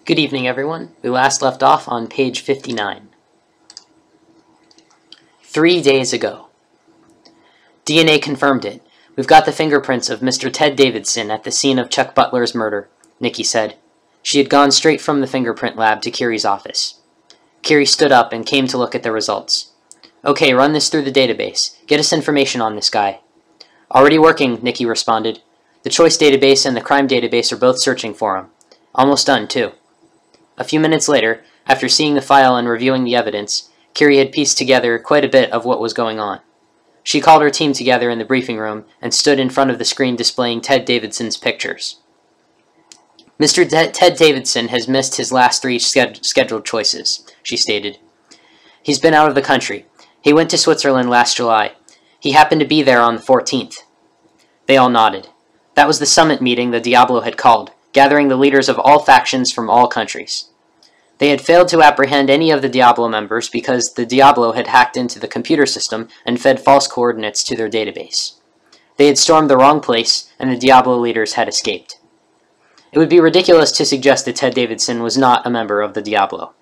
Good evening, everyone. We last left off on page 59. 3 days ago. DNA confirmed it. We've got the fingerprints of Mr. Ted Davidson at the scene of Chuck Butler's murder, Nikki said. She had gone straight from the fingerprint lab to Kerry's office. Kerry stood up and came to look at the results. Okay, run this through the database. Get us information on this guy. Already working, Nikki responded. The choice database and the crime database are both searching for him. Almost done, too. A few minutes later, after seeing the file and reviewing the evidence, Kerry had pieced together quite a bit of what was going on. She called her team together in the briefing room and stood in front of the screen displaying Ted Davidson's pictures. Mr. Ted Davidson has missed his last 3 scheduled choices, she stated. He's been out of the country. He went to Switzerland last July. He happened to be there on the 14th. They all nodded. That was the summit meeting the Diablo had called, gathering the leaders of all factions from all countries. They had failed to apprehend any of the Diablo members because the Diablo had hacked into the computer system and fed false coordinates to their database. They had stormed the wrong place, and the Diablo leaders had escaped. It would be ridiculous to suggest that Ted Davidson was not a member of the Diablo.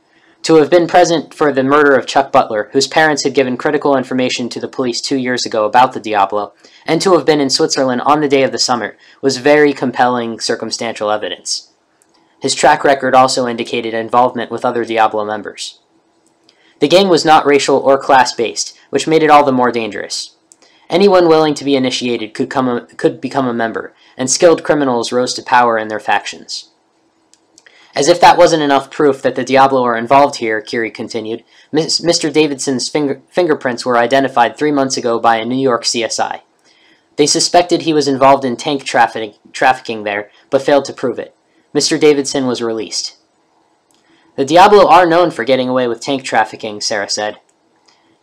To have been present for the murder of Chuck Butler, whose parents had given critical information to the police 2 years ago about the Diablo, and to have been in Switzerland on the day of the summit was very compelling circumstantial evidence. His track record also indicated involvement with other Diablo members. The gang was not racial or class-based, which made it all the more dangerous. Anyone willing to be initiated could become a member, and skilled criminals rose to power in their factions. As if that wasn't enough proof that the Diablo are involved here, Kerry continued, Mr. Davidson's fingerprints were identified 3 months ago by a New York CSI. They suspected he was involved in tank trafficking there, but failed to prove it. Mr. Davidson was released. The Diablo are known for getting away with tank trafficking, Sarah said.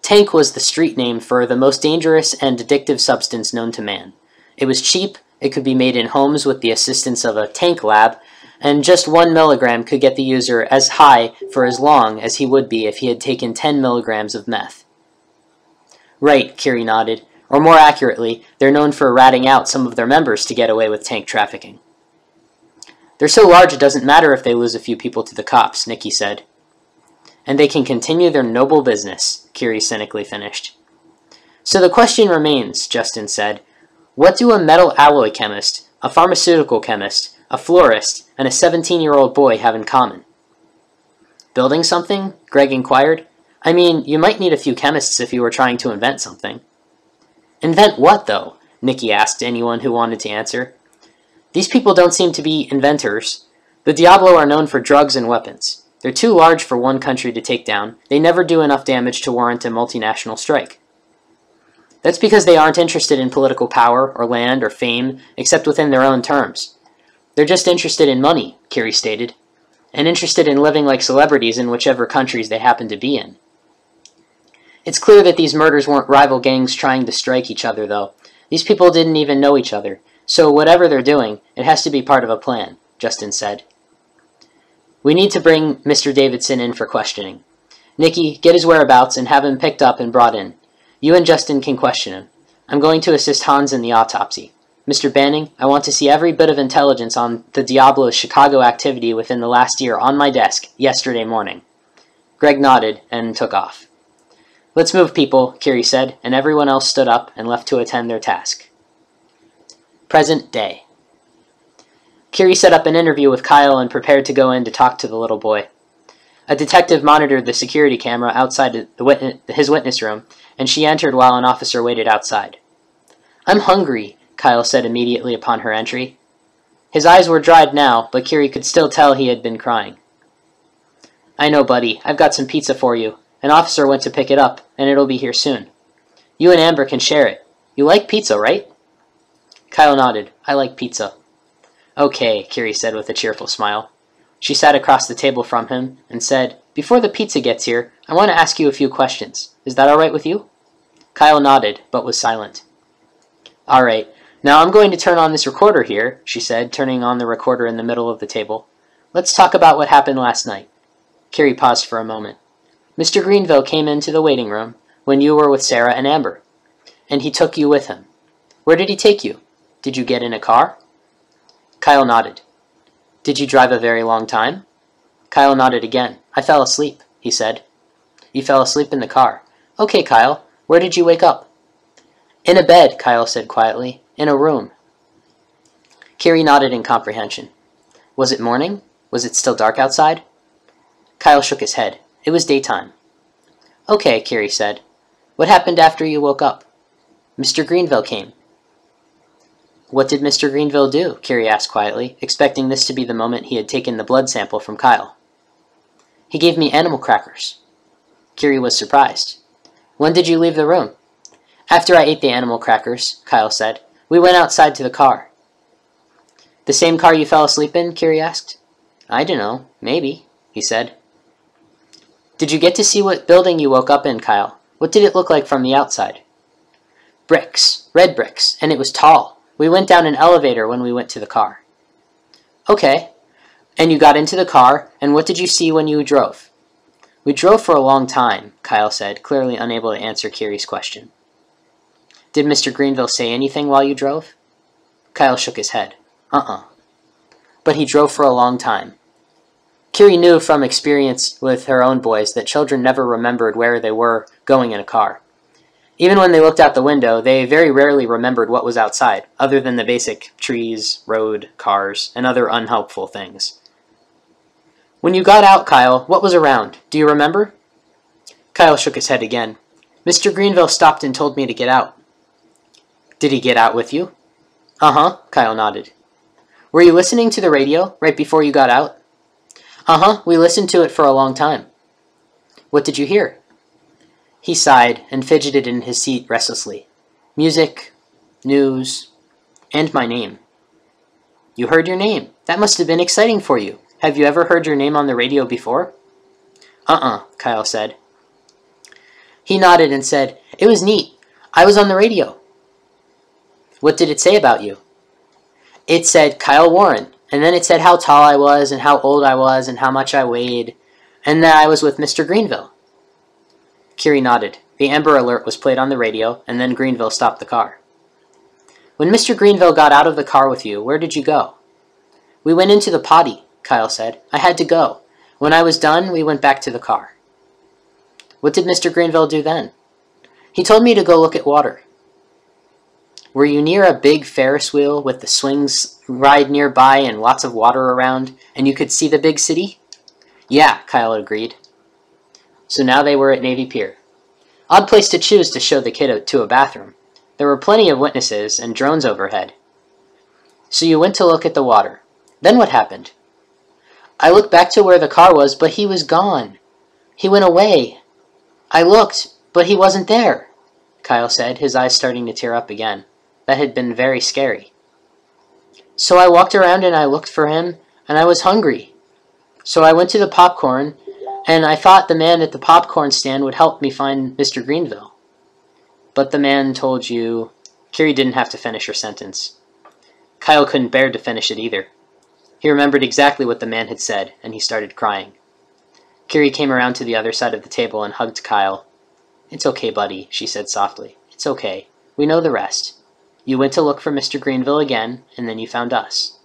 Tank was the street name for the most dangerous and addictive substance known to man. It was cheap, it could be made in homes with the assistance of a tank lab, and just 1 milligram could get the user as high for as long as he would be if he had taken 10 milligrams of meth. Right, Kerry nodded. Or more accurately, they're known for ratting out some of their members to get away with tank trafficking. They're so large it doesn't matter if they lose a few people to the cops, Nikki said. And they can continue their noble business, Kerry cynically finished. So the question remains, Justin said. What do a metal alloy chemist, a pharmaceutical chemist, a florist, and a 17-year-old boy have in common? Building something? Greg inquired. I mean, you might need a few chemists if you were trying to invent something. Invent what, though? Nikki asked anyone who wanted to answer. These people don't seem to be inventors. The Diablo are known for drugs and weapons. They're too large for one country to take down. They never do enough damage to warrant a multinational strike. That's because they aren't interested in political power or land or fame, except within their own terms. They're just interested in money, Kerry stated, and interested in living like celebrities in whichever countries they happen to be in. It's clear that these murders weren't rival gangs trying to strike each other, though. These people didn't even know each other, so whatever they're doing, it has to be part of a plan, Justin said. We need to bring Mr. Davidson in for questioning. Nikki, get his whereabouts and have him picked up and brought in. You and Justin can question him. I'm going to assist Hans in the autopsy. Mr. Banning, I want to see every bit of intelligence on the Diablo's Chicago activity within the last year on my desk yesterday morning. Greg nodded and took off. Let's move, people, Kerry said, and everyone else stood up and left to attend their task. Present day. Kerry set up an interview with Kyle and prepared to go in to talk to the little boy. A detective monitored the security camera outside his witness room, and she entered while an officer waited outside. I'm hungry, Kyle said immediately upon her entry. His eyes were dried now, but Kerry could still tell he had been crying. I know, buddy. I've got some pizza for you. An officer went to pick it up, and it'll be here soon. You and Amber can share it. You like pizza, right? Kyle nodded. I like pizza. Okay, Kerry said with a cheerful smile. She sat across the table from him and said, Before the pizza gets here, I want to ask you a few questions. Is that all right with you? Kyle nodded, but was silent. All right. Now I'm going to turn on this recorder here, she said, turning on the recorder in the middle of the table. Let's talk about what happened last night. Kerry paused for a moment. Mr. Greenville came into the waiting room when you were with Sarah and Amber, and he took you with him. Where did he take you? Did you get in a car? Kyle nodded. Did you drive a very long time? Kyle nodded again. I fell asleep, he said. You fell asleep in the car. Okay, Kyle. Where did you wake up? In a bed, Kyle said quietly. In a room. Kerry nodded in comprehension. Was it morning? Was it still dark outside? Kyle shook his head. It was daytime. Okay, Kerry said. What happened after you woke up? Mr. Greenville came. What did Mr. Greenville do? Kerry asked quietly, expecting this to be the moment he had taken the blood sample from Kyle. He gave me animal crackers. Kerry was surprised. When did you leave the room? After I ate the animal crackers, Kyle said. We went outside to the car. The same car you fell asleep in? Kerry asked. I don't know. Maybe, he said. Did you get to see what building you woke up in, Kyle? What did it look like from the outside? Bricks. Red bricks. And it was tall. We went down an elevator when we went to the car. Okay. And you got into the car, and what did you see when you drove? We drove for a long time, Kyle said, clearly unable to answer Kerry's question. Did Mr. Greenville say anything while you drove? Kyle shook his head. But he drove for a long time. Kerry knew from experience with her own boys that children never remembered where they were going in a car. Even when they looked out the window, they very rarely remembered what was outside, other than the basic trees, road, cars, and other unhelpful things. When you got out, Kyle, what was around? Do you remember? Kyle shook his head again. Mr. Greenville stopped and told me to get out. Did he get out with you? Uh-huh, Kyle nodded. Were you listening to the radio right before you got out? Uh-huh, we listened to it for a long time. What did you hear? He sighed and fidgeted in his seat restlessly. Music, news, and my name. You heard your name. That must have been exciting for you. Have you ever heard your name on the radio before? Kyle said. He nodded and said, It was neat. I was on the radio. What did it say about you? It said Kyle Warren, and then it said how tall I was and how old I was and how much I weighed, and that I was with Mr. Greenville. Kerry nodded. The Amber Alert was played on the radio, and then Greenville stopped the car. When Mr. Greenville got out of the car with you, where did you go? We went into the potty, Kyle said. I had to go. When I was done, we went back to the car. What did Mr. Greenville do then? He told me to go look at water. Were you near a big Ferris wheel with the swings ride nearby and lots of water around, and you could see the big city? Yeah, Kyle agreed. So now they were at Navy Pier. Odd place to choose to show the kid to a bathroom. There were plenty of witnesses and drones overhead. So you went to look at the water. Then what happened? I looked back to where the car was, but he was gone. He went away. I looked, but he wasn't there, Kyle said, his eyes starting to tear up again. That had been very scary. So I walked around and I looked for him, and I was hungry. So I went to the popcorn, and I thought the man at the popcorn stand would help me find Mr. Greenville. But the man told you... Kerry didn't have to finish her sentence. Kyle couldn't bear to finish it either. He remembered exactly what the man had said, and he started crying. Kerry came around to the other side of the table and hugged Kyle. It's okay, buddy, she said softly. It's okay. We know the rest. You went to look for Mr. Greenville again, and then you found us.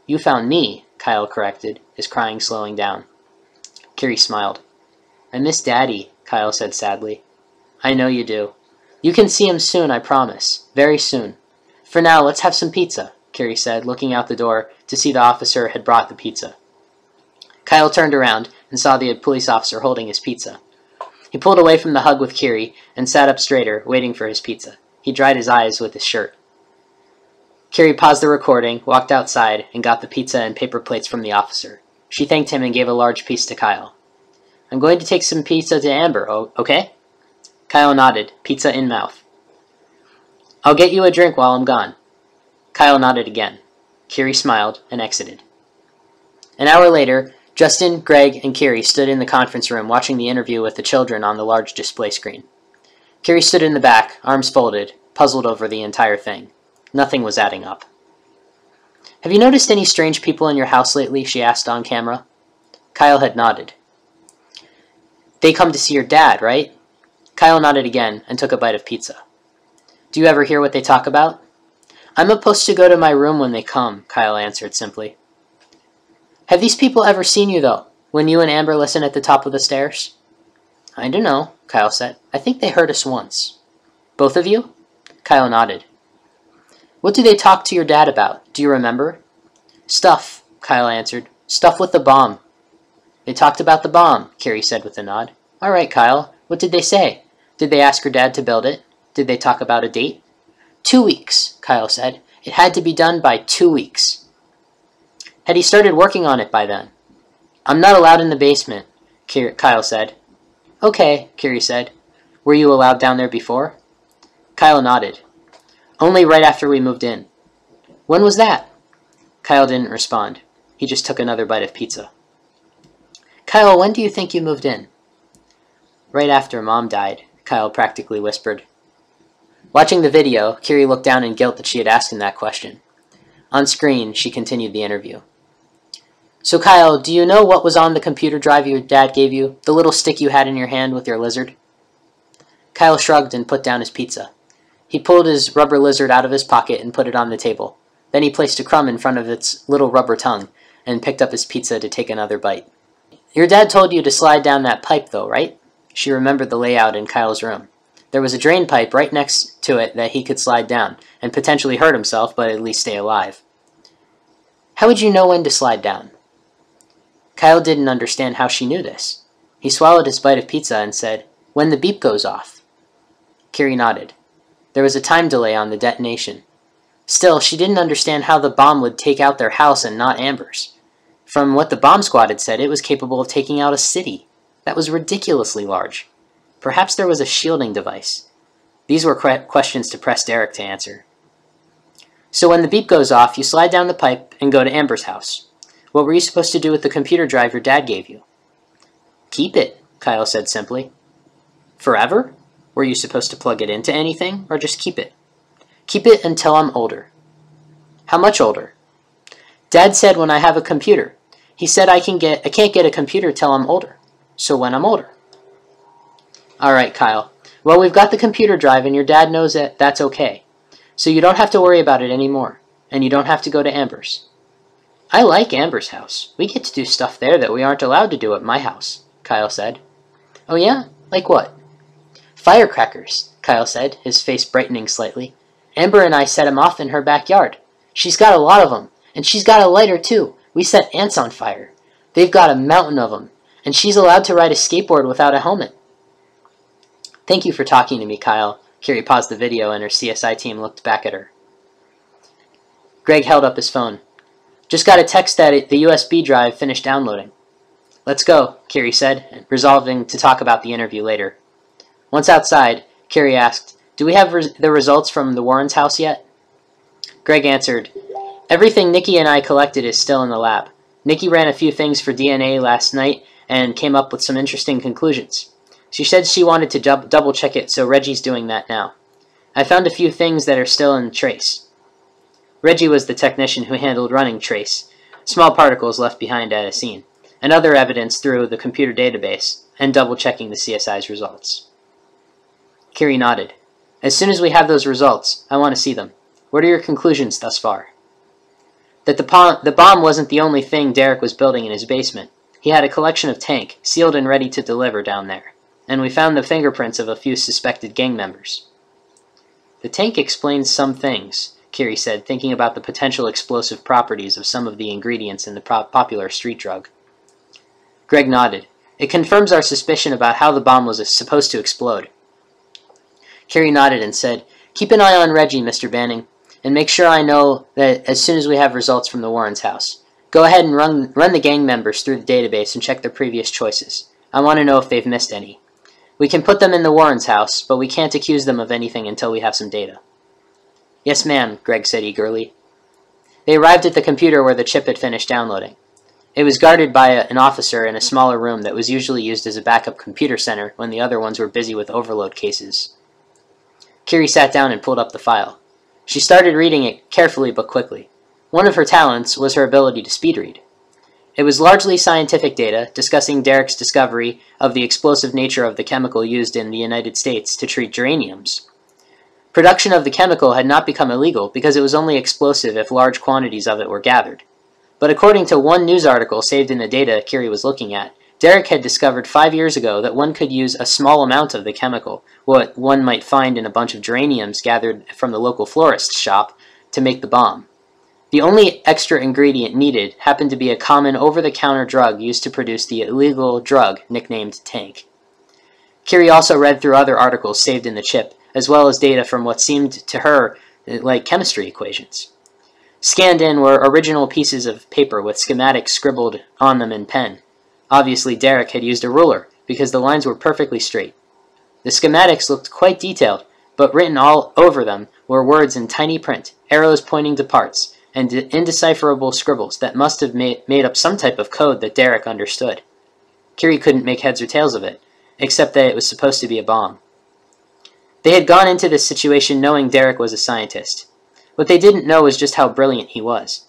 You found me, Kyle corrected, his crying slowing down. Kerry smiled. I miss Daddy, Kyle said sadly. I know you do. You can see him soon, I promise. Very soon. For now, let's have some pizza, Kerry said, looking out the door to see the officer had brought the pizza. Kyle turned around and saw the police officer holding his pizza. He pulled away from the hug with Kerry and sat up straighter, waiting for his pizza. He dried his eyes with his shirt. Kerry paused the recording, walked outside, and got the pizza and paper plates from the officer. She thanked him and gave a large piece to Kyle. I'm going to take some pizza to Amber, okay? Kyle nodded, pizza in mouth. I'll get you a drink while I'm gone. Kyle nodded again. Kerry smiled and exited. An hour later, Justin, Greg, and Kerry stood in the conference room watching the interview with the children on the large display screen. Kerry stood in the back, arms folded, puzzled over the entire thing. Nothing was adding up. Have you noticed any strange people in your house lately? She asked on camera. Kyle had nodded. They come to see your dad, right? Kyle nodded again and took a bite of pizza. Do you ever hear what they talk about? I'm supposed to go to my room when they come, Kyle answered simply. Have these people ever seen you, though? When you and Amber listened at the top of the stairs? I don't know, Kyle said. I think they heard us once. Both of you? Kyle nodded. What do they talk to your dad about? Do you remember? Stuff, Kyle answered. Stuff with the bomb. They talked about the bomb, Kerry said with a nod. All right, Kyle. What did they say? Did they ask your dad to build it? Did they talk about a date? 2 weeks, Kyle said. It had to be done by 2 weeks. Had he started working on it by then? I'm not allowed in the basement, Kyle said. Okay, Kerry said. Were you allowed down there before? Kyle nodded. Only right after we moved in. When was that? Kyle didn't respond. He just took another bite of pizza. Kyle, when do you think you moved in? Right after Mom died, Kyle practically whispered. Watching the video, Kerry looked down in guilt that she had asked him that question. On screen, she continued the interview. So Kyle, do you know what was on the computer drive your dad gave you? The little stick you had in your hand with your lizard? Kyle shrugged and put down his pizza. He pulled his rubber lizard out of his pocket and put it on the table. Then he placed a crumb in front of its little rubber tongue and picked up his pizza to take another bite. Your dad told you to slide down that pipe though, right? She remembered the layout in Kyle's room. There was a drain pipe right next to it that he could slide down and potentially hurt himself, but at least stay alive. How would you know when to slide down? Kyle didn't understand how she knew this. He swallowed his bite of pizza and said, when the beep goes off. Kerry nodded. There was a time delay on the detonation. Still, she didn't understand how the bomb would take out their house and not Amber's. From what the bomb squad had said, it was capable of taking out a city. That was ridiculously large. Perhaps there was a shielding device. These were questions to press Derek to answer. So when the beep goes off, you slide down the pipe and go to Amber's house. What were you supposed to do with the computer drive your dad gave you? Keep it, Kyle said simply. Forever? Were you supposed to plug it into anything, or just keep it? Keep it until I'm older. How much older? Dad said when I have a computer. He said I can't get a computer till I'm older. So when I'm older. Alright, Kyle. Well, we've got the computer drive and your dad knows that that's okay. So you don't have to worry about it anymore. And you don't have to go to Amber's. I like Amber's house. We get to do stuff there that we aren't allowed to do at my house, Kyle said. Oh yeah? Like what? Firecrackers, Kyle said, his face brightening slightly. Amber and I set 'em off in her backyard. She's got a lot of 'em, and she's got a lighter too. We set ants on fire. They've got a mountain of 'em, and she's allowed to ride a skateboard without a helmet. Thank you for talking to me, Kyle. Kerry paused the video and her CSI team looked back at her. Greg held up his phone. Just got a text that the USB drive finished downloading. Let's go, Kerry said, resolving to talk about the interview later. Once outside, Kerry asked, do we have the results from the Warrens' house yet? Greg answered, everything Nikki and I collected is still in the lab. Nikki ran a few things for DNA last night and came up with some interesting conclusions. She said she wanted to double-check it, so Reggie's doing that now. I found a few things that are still in trace. Reggie was the technician who handled running trace, small particles left behind at a scene, and other evidence through the computer database, and double-checking the CSI's results. Kerry nodded. As soon as we have those results, I want to see them. What are your conclusions thus far? That the bomb wasn't the only thing Derek was building in his basement. He had a collection of tank, sealed and ready to deliver down there. And we found the fingerprints of a few suspected gang members. The tank explains some things, Kerry said, thinking about the potential explosive properties of some of the ingredients in the popular street drug. Greg nodded. It confirms our suspicion about how the bomb was supposed to explode. Kerry nodded and said, keep an eye on Reggie, Mr. Banning, and make sure I know that as soon as we have results from the Warrens' house. Go ahead and run the gang members through the database and check their previous choices. I want to know if they've missed any. We can put them in the Warrens' house, but we can't accuse them of anything until we have some data. Yes, ma'am, Greg said eagerly. They arrived at the computer where the chip had finished downloading. It was guarded by an officer in a smaller room that was usually used as a backup computer center when the other ones were busy with overload cases. Kerry sat down and pulled up the file. She started reading it carefully but quickly. One of her talents was her ability to speed read. It was largely scientific data discussing Derek's discovery of the explosive nature of the chemical used in the United States to treat geraniums. Production of the chemical had not become illegal because it was only explosive if large quantities of it were gathered. But according to one news article saved in the data Kerry was looking at, Derek had discovered 5 years ago that one could use a small amount of the chemical, what one might find in a bunch of geraniums gathered from the local florist's shop, to make the bomb. The only extra ingredient needed happened to be a common over-the-counter drug used to produce the illegal drug nicknamed tank. Kerry also read through other articles saved in the chip, as well as data from what seemed to her like chemistry equations. Scanned in were original pieces of paper with schematics scribbled on them in pen. Obviously, Derek had used a ruler, because the lines were perfectly straight. The schematics looked quite detailed, but written all over them were words in tiny print, arrows pointing to parts, and indecipherable scribbles that must have made up some type of code that Derek understood. Kerry couldn't make heads or tails of it, except that it was supposed to be a bomb. They had gone into this situation knowing Derek was a scientist. What they didn't know was just how brilliant he was.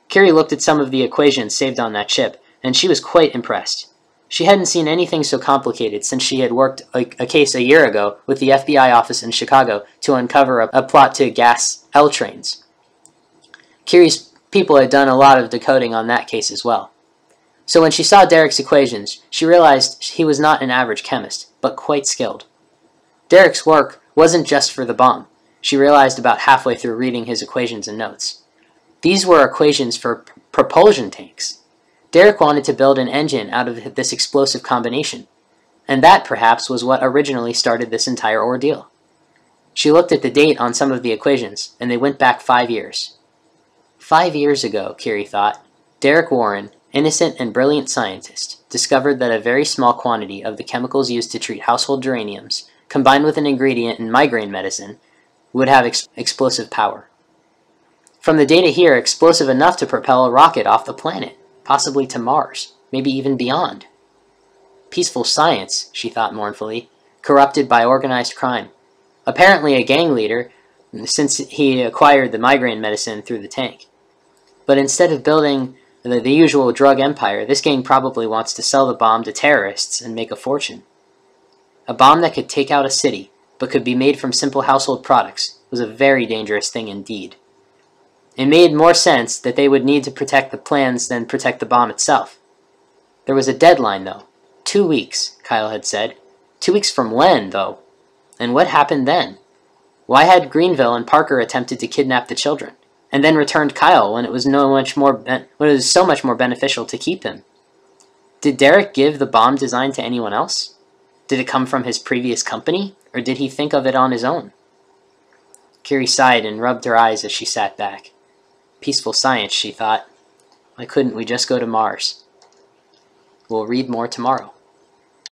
Kerry looked at some of the equations saved on that chip, and she was quite impressed. She hadn't seen anything so complicated since she had worked a case a year ago with the FBI office in Chicago to uncover a plot to gas L trains. Kerry's people had done a lot of decoding on that case as well. So when she saw Derek's equations, she realized he was not an average chemist, but quite skilled. Derek's work wasn't just for the bomb. She realized about halfway through reading his equations and notes. These were equations for propulsion tanks. Derek wanted to build an engine out of this explosive combination, and that perhaps was what originally started this entire ordeal. She looked at the date on some of the equations, and they went back 5 years. 5 years ago, Kerry thought, Derek Warren, innocent and brilliant scientist, discovered that a very small quantity of the chemicals used to treat household geraniums, combined with an ingredient in migraine medicine, would have explosive power. From the data here, explosive enough to propel a rocket off the planet, possibly to Mars, maybe even beyond. Peaceful science, she thought mournfully, corrupted by organized crime. Apparently a gang leader, since he acquired the migraine medicine through the tank. But instead of building the usual drug empire, this gang probably wants to sell the bomb to terrorists and make a fortune. A bomb that could take out a city, but could be made from simple household products, was a very dangerous thing indeed. It made more sense that they would need to protect the plans than protect the bomb itself. There was a deadline, though. 2 weeks, Kyle had said. 2 weeks from when, though? And what happened then? Why had Greenville and Parker attempted to kidnap the children, and then returned Kyle when it was so much more beneficial to keep him? Did Derek give the bomb design to anyone else? Did it come from his previous company, or did he think of it on his own? Kerry sighed and rubbed her eyes as she sat back. Peaceful science, she thought. Why couldn't we just go to Mars? We'll read more tomorrow.